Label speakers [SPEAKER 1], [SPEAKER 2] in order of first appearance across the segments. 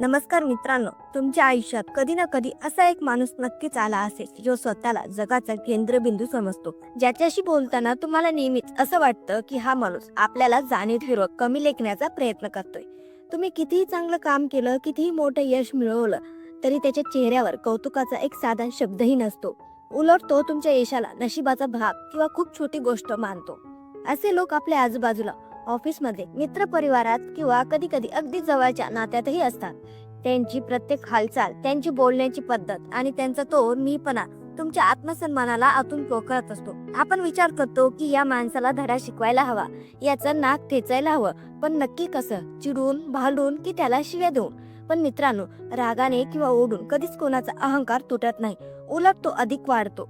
[SPEAKER 1] नमस्कार मित्रांनो, तुमच्या आयुष्यात कधी ना कधी असा एक माणूस नक्कीच आला असेल जो स्वतःला जगाचा केंद्रबिंदू समजतो. ज्याच्याशी बोलताना तुम्हाला नेहमीच असं वाटतं की हा माणूस आपल्याला जाणीवपूर्वक कमी लेखण्याचा प्रयत्न करतोय. तुम्ही कितीही चांगलं काम केलं, कितीही मोठं यश मिळवलं, तरी त्याच्या चेहऱ्यावर कौतुकाचा एक साधा शब्दही नसतो. उलट तो तुमच्या यशाला नशिबाचा भाग किंवा खूप छोटी गोष्ट मानतो. असे लोक आपल्या आजूबाजूला, ऑफिसमध्ये, मित्र परिवारात किंवा कधी कधी अगदी जवळच्या नात्यातही असतात. त्यांची प्रत्येक हालचाल, त्यांची बोलण्याची पद्धत आणि त्यांचा तो मीपणा तुमच्या आत्मसन्मानाला आतून पोकळत असतो. आपण विचार करतो की या माणसाला धडा शिकवायला हवा, याचं नाक ठेचायला हवं, पण नक्की कसं? चिडून, भांडून की त्याला शिव्या देऊन? पण मित्रांनो, रागाने किंवा ओढून कधीच कोणाचा अहंकार तुटत नाही, उलट तो अधिक वाढतो.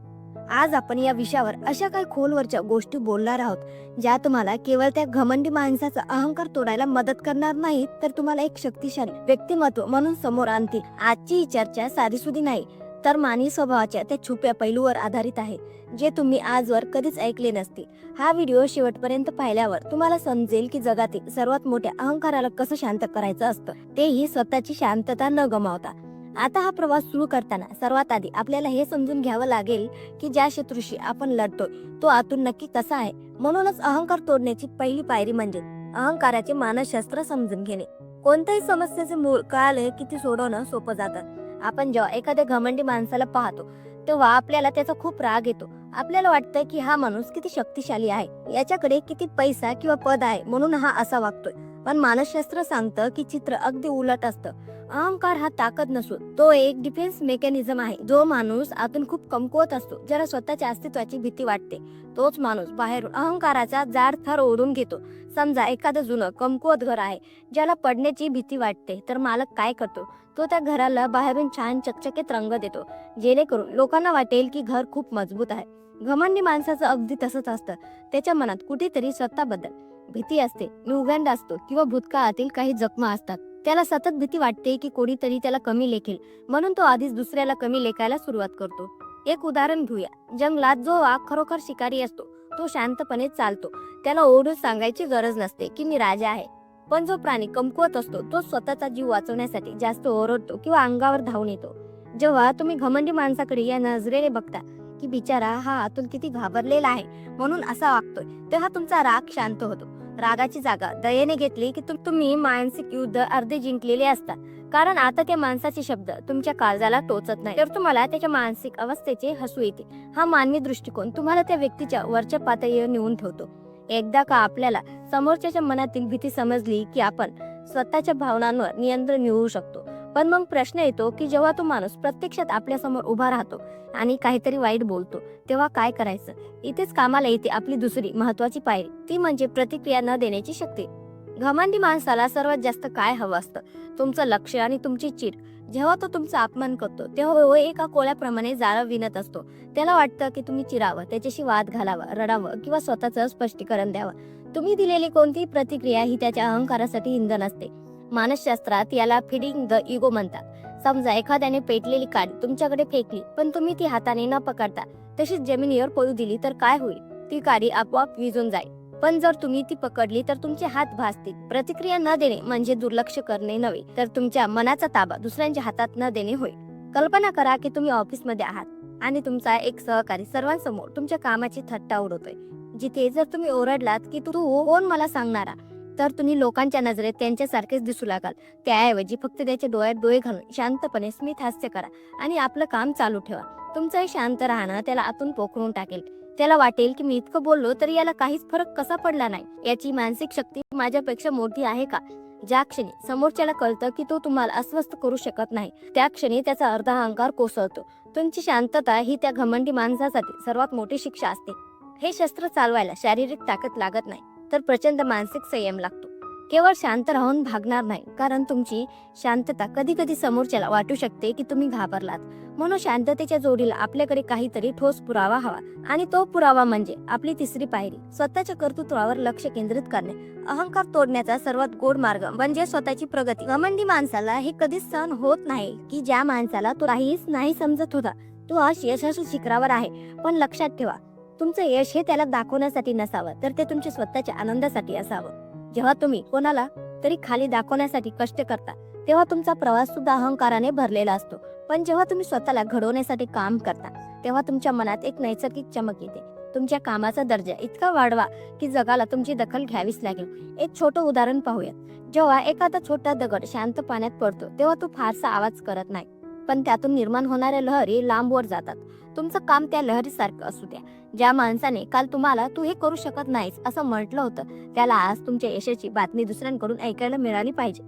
[SPEAKER 1] आज आपण या विषयावर अशा काही खोलवरच्या गोष्टी बोलणार आहोत, ज्या तुम्हाला केवळ त्या घमंडी माणसाचा अहंकार तोडायला मदत करणार नाहीत, तर तुम्हाला एक शक्तिशाली व्यक्तिमत्व म्हणून समोर आणतील. आजची ही चर्चा साधीसुधी नाही, तर मानवी स्वभावाच्या त्या छुप्या पैलूवर आधारित आहे, जे तुम्ही आजवर कधीच ऐकले नसतील. हा व्हिडिओ शेवटपर्यंत पाहिल्यावर तुम्हाला समजेल की जगातील सर्वात मोठ्या अहंकाराला कसं शांत करायचं असतं, तेही स्वतःची शांतता न गमावता. आता हा प्रवास सुरू करताना सर्वात आधी आपल्याला हे समजून घ्यावं लागेल की ज्या शत्रूशी आपण लढतोय तो आतून नक्की कसा आहे. म्हणूनच अहंकार तोडण्याची पहिली पायरी म्हणजे अहंकाराचे मानसशास्त्र समजून घेणे. कोणत्याही समस्येचे मूळ कळाले की ती सोडवणं सोपं जातं. आपण जेव्हा एखाद्या घमंडी माणसाला पाहतो तेव्हा आपल्याला त्याचा खूप राग येतो. आपल्याला वाटतं की हा माणूस किती शक्तिशाली आहे, याच्याकडे किती पैसा किंवा पद आहे म्हणून हा असा वागतोय. पण मानसशास्त्र सांगतं की चित्र अगदी उलट असतं. अहंकार हा ताकद नसून तो एक डिफेन्स मेकॅनिझम आहे. जो माणूस आतून खूप कमकुवत असतो, ज्याला स्वतःच्या अस्तित्वाची भीती वाटते, तोच माणूस बाहेरून अहंकाराचा जाड थर ओढून घेतो. समजा एखादं जुनं कमकुवत घर आहे, ज्याला पडण्याची भीती वाटते, तर मालक काय करतो? तो त्या घराला बाहेरून छान चकचकीत रंग देतो, जेणेकरून लोकांना वाटेल की घर खूप मजबूत आहे. घमंडी माणसाचं अगदी तसंच असतं. त्याच्या मनात कुठेतरी स्वतःबद्दल भीती असते, न्यूगंड असतो किंवा भूतकाळातील काही जखमा असतात. त्याला सतत भीती वाटते की कोणीतरी त्याला कमी लेखेल, म्हणून तो आधीच दुसऱ्याला कमी लेखायला सुरुवात करतो. एक उदाहरण घेऊया. जंगलात जो वाघ खरोखर शिकारी असतो, तो शांतपणे चालतो. त्याला ओरडून सांगायची गरज नसते की मी राजा आहे. पण जो प्राणी कमकुवत असतो, तो स्वतःचा जीव वाचवण्यासाठी जास्त ओरडतो किंवा अंगावर धावून येतो. जेव्हा तुम्ही घमंडी माणसाकडे या नजरेने बघता की बिचारा हा आतून किती घाबरलेला आहे म्हणून असा वागतोय, तेव्हा तुमचा राग शांत होतो. रागाची जागा दयेने घेतली की तुम्ही मानसिक युद्ध अर्धे जिंकलेले असतात. कारण आता त्या माणसाचे शब्द तुमच्या काळजाला टोचत नाही, तर तुम्हाला त्याच्या मानसिक अवस्थेचे हसू येते. हा मानवी दृष्टिकोन तुम्हाला त्या व्यक्तीच्या वरच्या पातळीवर नेऊन ठेवतो. एकदा का आपल्याला समोरच्याच्या मनातील भीती समजली की आपण स्वतःच्या भावनांवर नियंत्रण मिळवू शकतो. पण मग प्रश्न येतो की जेव्हा तो माणूस प्रत्यक्षात आपल्या समोर उभा राहतो आणि काहीतरी वाईट बोलतो, तेव्हा काय करायचं? इथेच कामाला येते आपली दुसरी महत्वाची पायरी, ती म्हणजे प्रतिक्रिया न देण्याची शक्ती. घमंडी माणसाला सर्वात जास्त काय हवं असतं? तुमचं लक्ष आणि तुमची चीड. जेव्हा तो तुमचा अपमान करतो तेव्हा तो एका कोळ्याप्रमाणे जाळं विणत असतो. त्याला वाटतं की तुम्ही चिरावं, त्याच्याशी वाद घालावा, रडावं किंवा स्वतःचं स्पष्टीकरण द्यावं. तुम्ही दिलेली कोणतीही प्रतिक्रिया ही त्याच्या अहंकारासाठी इंधन असते. मानसशास्त्रात याला फीडिंग द इगो म्हणतात. समजा एखाद्याने पेटलेली काडी तुमच्याकडे फेकली, पण तुम्ही ती हाताने न पकडता तशीच जमिनीवर पळू दिली, तर काय होईल? ती काडी आपोआप विझून जाईल. पण जर तुम्ही ती पकडली तर तुमचे हात भाजतील. प्रतिक्रिया न देणे म्हणजे दुर्लक्ष करणे नव्हे, तर तुमच्या मनाचा ताबा दुसऱ्यांच्या हातात न देणे होय. कल्पना करा की तुम्ही ऑफिसमध्ये आहात आणि तुमचा एक सहकारी सर्वांसमोर तुमच्या कामाची थट्टा उडवतोय. जिथे जर तुम्ही ओरडलात की तू कोण मला सांगणारा, तर तुम्ही लोकांच्या नजरेत त्यांच्यासारखेच दिसू लागाल. त्याऐवजी फक्त त्याच्या डोळ्यात डोळे घालून शांतपणे स्मित हास्य करा आणि आपलं काम चालू ठेवा. तुमचं शांत राहणं त्याला आतून पोखरून टाकेल. त्याला वाटेल की मी इतकं बोललो तरी याला काहीच फरक कसा पडला नाही, याची मानसिक शक्ती माझ्यापेक्षा मोठी आहे का? ज्या क्षणी समोरच्याला कळतं की तो तुम्हाला अस्वस्थ करू शकत नाही, त्या क्षणी त्याचा अर्धा अहंकार कोसळतो. तुमची शांतता ही त्या घमंडी माणसासाठी सर्वात मोठी शिक्षा असते. हे शस्त्र चालवायला शारीरिक ताकद लागत नाही, तर प्रचंड मानसिक संयम लागतो. केवळ शांत राहून भागणार नाही, कारण तुमची शांतता कधी कधी समोरच्याला वाटू शकते की तुम्ही घाबरलात. म्हणून शांततेच्या जोडीला आपल्याकडे काहीतरी ठोस पुरावा हवा, आणि तो पुरावा म्हणजे आपली तिसरी पायरी, स्वतःच्या कर्तृत्वावर लक्ष केंद्रित करणे. अहंकार तोडण्याचा सर्वात गोड मार्ग म्हणजे स्वतःची प्रगती. घमंडी माणसाला हे कधीच सहन होत नाही की ज्या माणसाला तो काहीच नाही समजत होता, तो आज यशस्वी शिखरावर आहे. पण लक्षात ठेवा, तुमचं यश हे त्याला दाखवण्यासाठी नसावं, तर ते तुमच्या स्वतःच्या आनंदासाठी असावं. जेव्हा तुम्ही कोणाला तरी खाली दाखवण्यासाठी कष्ट करता, तेव्हा तुमचा प्रवास सुद्धा अहंकाराने भरलेला असतो. पण जेव्हा तुम्ही स्वतःला घडवण्यासाठी काम करता तेव्हा तुमच्या मनात एक नैसर्गिक चमक येते. तुमच्या कामाचा दर्जा इतका वाढवा की जगाला तुमची दखल घ्यावीच लागेल. एक छोटं उदाहरण पाहूयात. जेव्हा एखादा छोटा दगड शांत पाण्यात पडतो तेव्हा तो फारसा आवाज करत नाही, पण त्यातून निर्माण होणाऱ्या लहरी लांबवर जातात. तुमचं काम त्या लहरीसारखं असू द्या. ज्या माणसाने काल तुम्हाला तू हे करू शकत नाहीस असं म्हटलं होतं त्याला आज तुमच्या यशाची बातमी दुसऱ्यांकडून ऐकायला मिळाली पाहिजे.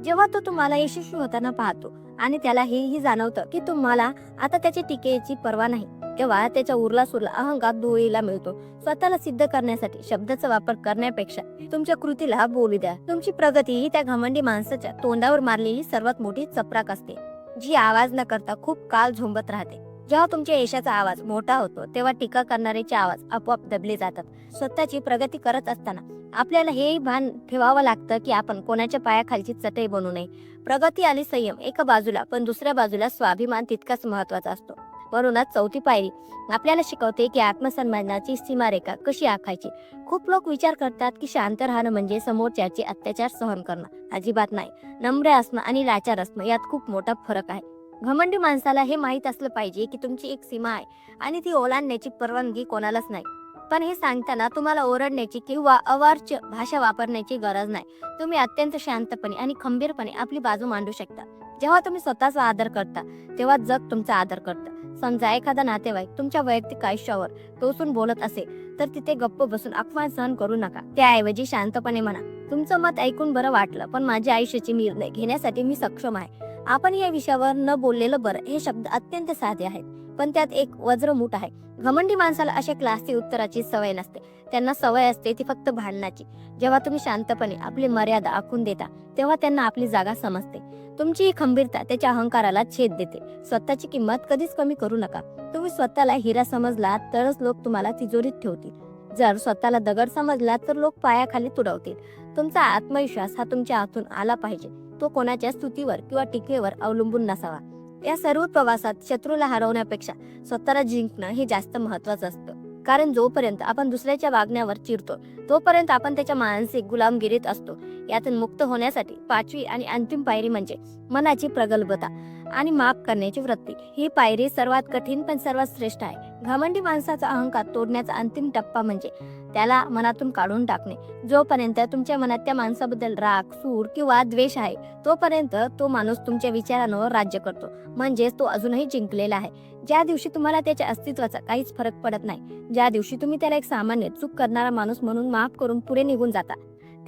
[SPEAKER 1] जेव्हा तो तुम्हाला यशस्वी होताना पाहतो आणि त्याला हेही जाणवतं की तुम्हाला आता त्याच्या टीकेची पर्वा नाही, तेव्हा त्याच्या उरला सुरला अहंकार धुळीला मिळतो. स्वतःला सिद्ध करण्यासाठी शब्दाचा वापर करण्यापेक्षा तुमच्या कृतीला बोलू द्या. तुमची प्रगती ही त्या घमंडी माणसाच्या तोंडावर मारलेली सर्वात मोठी चपराक असते, जी आवाज न करता खूप काळ झोंबत राहते. जेव्हा तुमच्या यशाचा आवाज मोठा होतो तेव्हा टीका करणाऱ्याचे आवाज आपोआप दबले जातात. स्वतःची प्रगती करत असताना आपल्याला हेही भान ठेवावं लागतं की आपण कोणाच्या पायाखालची चटई बनू नये. प्रगती आणि संयम एका बाजूला, पण दुसऱ्या बाजूला स्वाभिमान तितकाच महत्वाचा असतो. म्हणूनच चौथी पायरी आपल्याला शिकवते की आत्मसन्मानाची सीमारेखा कशी आखायची. खूप लोक विचार करतात की शांत राहणं म्हणजे समोरच्याचे अत्याचार सहन करणं. अजिबात नाही. नम्र असणं आणि लाचार असणं यात खूप मोठा फरक आहे. घमंडी माणसाला हे माहीत असलं पाहिजे की तुमची एक सीमा आहे आणि ती ओलांडण्याची परवानगी कोणालाच नाही. पण हे सांगताना तुम्हाला ओरडण्याची किंवा अवाच्य भाषा वापरण्याची गरज नाही. तुम्ही अत्यंत शांतपणे आणि खंबीरपणे आपली बाजू मांडू शकता. जेव्हा तुम्ही स्वतःचा आदर करता तेव्हा जग तुमचा आदर करतं. समजा एखादा नातेवाईक तुमच्या वैयक्तिक आयुष्यावर टोचून बोलत असेल तर तिथे गप्प बसून अपमान सहन करू नका. त्याऐवजी शांतपणे म्हणा, तुमचं मत ऐकून बरं वाटलं, पण माझ्या आयुष्याचे निर्णय घेण्यासाठी मी सक्षम आहे. आपण या विषयावर न बोललेलं बरं. हे शब्द अत्यंत साधे आहेत, पण त्यात एक वज्रमूठ आहे. घमंडी माणसाला अशा क्लासची उत्तराची सवय नसते. त्यांना सवय असते ती फक्त भांडणाची. जेव्हा तुम्ही शांतपणे आपली मर्यादा आखून देता तेव्हा त्यांना आपली जागा समजते. तुमची ही खंबीरता त्याच्या अहंकाराला छेद देते. स्वतःची किंमत कधीच कमी करू नका. तुम्ही स्वतःला हिरा समजला तरच लोक तुम्हाला तिजोरीत ठेवतील. जर स्वतःला दगड समजला तर लोक पायाखाली तुडवतील. तुमचा आत्मविश्वास हा तुमच्या आतून आला पाहिजे. तो कोणाच्या स्तुतीवर किंवा टीकेवर अवलंबून नसावा. या सर्व प्रवासात शत्रूला हरवण्यापेक्षा स्वतःला जिंकणं हे जास्त महत्वाचं असतं. कारण जोपर्यंत आपण दुसऱ्याच्या वागण्यावर चिरतो तोपर्यंत आपण त्याच्या मानसिक गुलामगिरीत असतो. यातून मुक्त होण्यासाठी पाचवी आणि अंतिम पायरी म्हणजे मनाची प्रगल्भता आणि माफ करण्याची वृत्ती. ही पायरी सर्वात कठीण पण सर्वात श्रेष्ठ आहे. घमंडी माणसाचा अहंकार तोडण्याचा अंतिम टप्पा म्हणजे त्याला मनातून काढून टाकणे. जोपर्यंत तुमच्या मनात त्या माणसाबद्दल राग, सूर किंवा द्वेष आहे तोपर्यंत तो माणूस तुमच्या विचारांवर राज्य करतो, म्हणजेच तो अजूनही जिंकलेला आहे. ज्या दिवशी तुम्हाला त्याच्या अस्तित्वाचा काहीच फरक पडत नाही, ज्या दिवशी तुम्ही त्याला एक सामान्य चूक करणारा माणूस म्हणून माफ करून पुढे निघून जाता,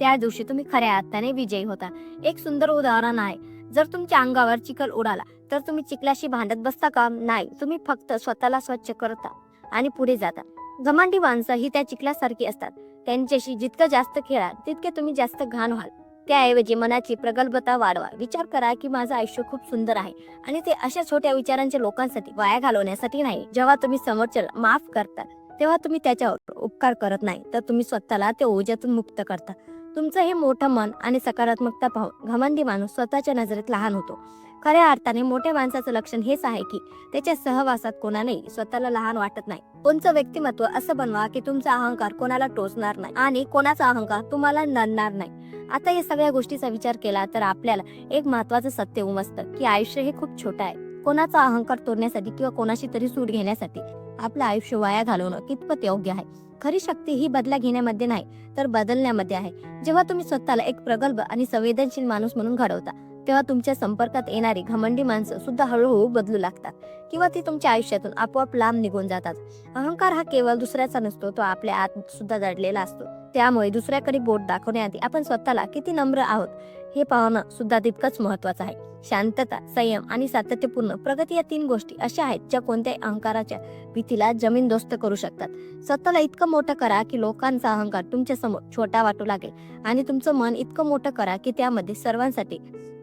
[SPEAKER 1] त्या दिवशी तुम्ही खऱ्या अर्थाने विजयी होता. एक सुंदर उदाहरण आहे. जर तुमच्या अंगावर चिखल उडाला तर तुम्ही चिखलाशी भांडत बसता का? नाही. तुम्ही फक्त स्वतःला स्वच्छ करता आणि पुढे जाता. घमंडी माणसं ही त्या चिखलासारखी असतात. त्यांच्याशी जितकं जास्त खेळा तितके तुम्ही जास्त घाण व्हाल. त्याऐवजी मनाची प्रगल्भता वाढवा. विचार करा की माझं आयुष्य खूप सुंदर आहे आणि ते अशा छोट्या विचारांच्या लोकांसाठी वाया घालवण्यासाठी नाही. जेव्हा तुम्ही समोरच्याला माफ करता तेव्हा तुम्ही त्याच्यावर उपकार करत नाही, तर तुम्ही स्वतःला त्या ओझ्यातून मुक्त करता. तुमचं हे मोठं मन आणि सकारात्मकता पाहून घमंडी माणूस स्वतःच्या नजरेत लहान होतो. खऱ्या अर्थाने मोठ्या माणसाचं लक्षण हेच आहे की त्याच्या सहवासात कोणालाही स्वतःला लहान वाटत नाही. कोणचं व्यक्तिमत्व असं बनवा की तुमचा अहंकार कोणाला टोचणार नाही आणि कोणाचा अहंकार तुम्हाला नडणार नाही. आता या सगळ्या गोष्टीचा विचार केला तर आपल्याला एक महत्वाचं सत्य उमजतं की आयुष्य हे खूप छोटं आहे. कोणाचा अहंकार तोडण्यासाठी किंवा कोणाशी तरी सूट घेण्यासाठी आपलं आयुष्य वाया घालवणं कितपत योग्य आहे. खरी शक्ती ही बदला घेण्यामध्ये नाही तर बदलण्यामध्ये आहे. जेव्हा तुम्ही स्वतःला एक प्रगल्भ आणि संवेदनशील माणूस म्हणून घडवता तेव्हा तुमच्या संपर्कात येणारी घमंडी माणसं सुद्धा हळूहळू बदलू लागतात किंवा ती तुमच्या आयुष्यातून आपोआप लांब निघून जातात. अहंकार हा केवळ दुसऱ्याचा नसतो, तो आपल्या आत सुद्धा दडलेला असतो. त्यामुळे दुसऱ्याकडे बोट दाखवण्याआधी आपण स्वतःला किती नम्र आहोत हे पाहणं सुद्धा तितकंच महत्वाचं आहे. शांतता, संयम आणि सातत्यपूर्ण प्रगती या 3 गोष्टी अशा आहेत ज्या कोणत्याही अहंकाराच्या भीतीला जमीनदोस्त करू शकतात. स्वतःला इतकं मोठं करा की लोकांचा अहंकार तुमच्या समोर छोटा वाटू लागेल आणि तुमचं मन इतकं मोठं करा की त्यामध्ये सर्वांसाठी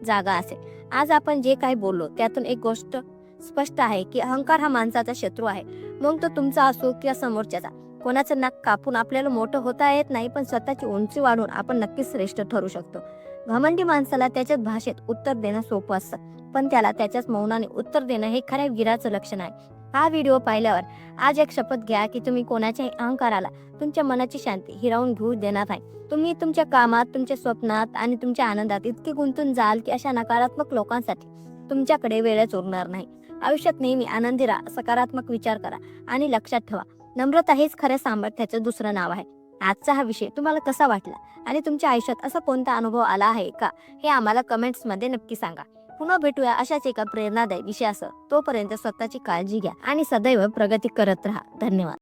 [SPEAKER 1] जागा असेल. आज आपण जे काही बोललो त्यातून एक गोष्ट स्पष्ट आहे की अहंकार हा माणसाचा शत्रू आहे. मग तो तुमचा असो किंवा समोरच्याचा. कोणाचं नाक कापून आपल्याला मोठं होता येत नाही, पण स्वतःची उंची वाढवून आपण नक्कीच श्रेष्ठ ठरू शकतो. घमंडी माणसाला त्याच्याच भाषेत उत्तर देणं सोपं असतं, पण त्याला त्याच्याच मौनाने उत्तर देणं हे खऱ्या वीराचं लक्षण आहे. हा व्हिडिओ पाहिल्यावर आज एक शपथ घ्या की तुम्ही कोणाच्याही अहंकाराला तुमच्या मनाची शांती हिरावून घेऊ देणार नाही. तुम्ही तुमच्या कामात, तुमच्या स्वप्नात आणि तुमच्या आनंदात इतके गुंतून जाल की अशा नकारात्मक लोकांसाठी तुमच्याकडे वेळच उरणार नाही. आयुष्यात नेहमी आनंदी राहा, सकारात्मक विचार करा आणि लक्षात ठेवा, नम्रता हेच खऱ्या सामर्थ्याचं दुसरं नाव आहे. आजचा हा विषय तुम्हाला कसा वाटला आणि तुमच्या आयुष्यात असा कोणता अनुभव आला आहे का, हे आम्हाला कमेंट्समध्ये नक्की सांगा. पुन्हा भेटूया अशाच एका प्रेरणादायी विषयासह. तोपर्यंत स्वतःची काळजी घ्या आणि सदैव प्रगती करत राहा. धन्यवाद.